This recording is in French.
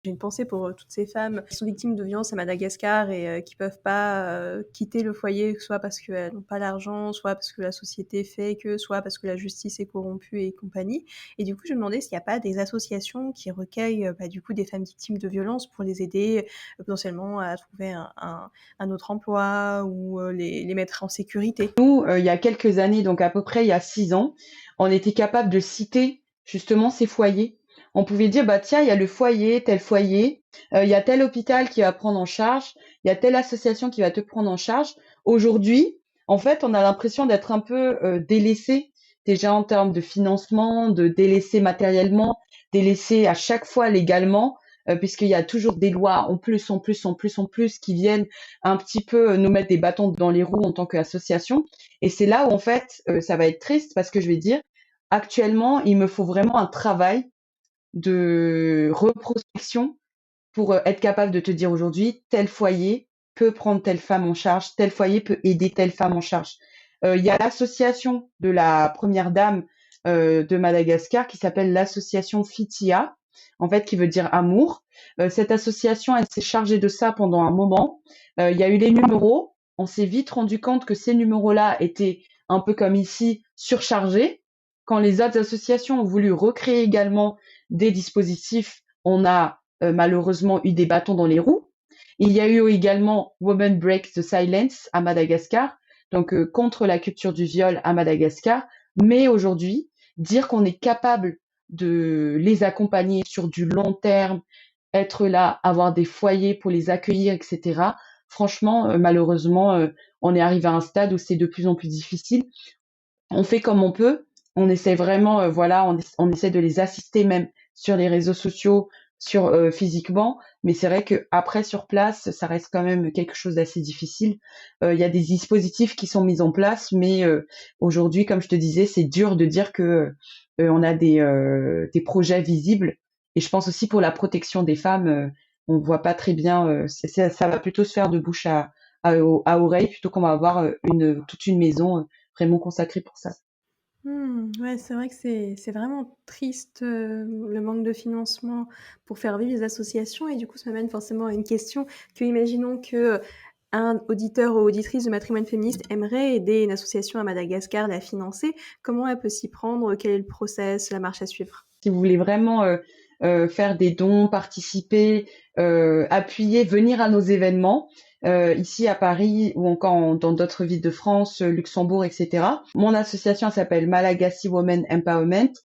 J'ai une pensée pour toutes ces femmes qui sont victimes de violences à Madagascar et qui peuvent pas quitter le foyer, soit parce qu'elles n'ont pas l'argent, soit parce que la société fait que, soit parce que la justice est corrompue et compagnie. Et du coup, je me demandais s'il n'y a pas des associations qui recueillent du coup des femmes victimes de violences pour les aider potentiellement à trouver un autre emploi ou les mettre en sécurité. Nous, il y a quelques années, donc à peu près il y a 6 ans, on était capable de citer justement ces foyers. On pouvait dire, bah tiens, il y a le foyer, il y a tel hôpital qui va prendre en charge, il y a telle association qui va te prendre en charge. Aujourd'hui, en fait, on a l'impression d'être un peu délaissé, déjà en termes de financement, de délaissé matériellement, délaissé à chaque fois légalement, puisqu'il y a toujours des lois en plus qui viennent un petit peu nous mettre des bâtons dans les roues en tant qu'association. Et c'est là où en fait ça va être triste parce que je vais dire, actuellement, il me faut vraiment un travail de reprospection pour être capable de te dire aujourd'hui, tel foyer peut prendre telle femme en charge, tel foyer peut aider telle femme en charge. Il y a l'association de la première dame de Madagascar qui s'appelle l'association FITIA, en fait, qui veut dire amour. Cette association, elle s'est chargée de ça pendant un moment. Il y a eu les numéros. On s'est vite rendu compte que ces numéros-là étaient un peu comme ici surchargés. Quand les autres associations ont voulu recréer également des dispositifs, on a malheureusement eu des bâtons dans les roues. Il y a eu également Women Break the Silence à Madagascar, donc contre la culture du viol à Madagascar. Mais aujourd'hui, dire qu'on est capable de les accompagner sur du long terme, être là, avoir des foyers pour les accueillir, etc. Franchement, malheureusement, on est arrivé à un stade où c'est de plus en plus difficile. On fait comme on peut. On essaie vraiment, voilà, on essaie de les assister même sur les réseaux sociaux, sur physiquement. Mais c'est vrai que après sur place, ça reste quand même quelque chose d'assez difficile. Il y a des dispositifs qui sont mis en place, mais aujourd'hui, comme je te disais, c'est dur de dire que on a des projets visibles. Et je pense aussi pour la protection des femmes, on voit pas très bien. Ça va plutôt se faire de bouche à oreille plutôt qu'on va avoir toute une maison vraiment consacrée pour ça. Ouais, c'est vrai que c'est vraiment triste, le manque de financement pour faire vivre les associations et du coup, ça m'amène forcément à une question que imaginons que, un auditeur ou auditrice de Matrimoine féministe aimerait aider une association à Madagascar, la financer. Comment elle peut s'y prendre? Quel est le process, la marche à suivre? Si vous voulez vraiment faire des dons, participer, appuyer, venir à nos événements, ici à Paris ou encore dans d'autres villes de France, Luxembourg, etc. Mon association elle s'appelle Malagasy Women Empowerment.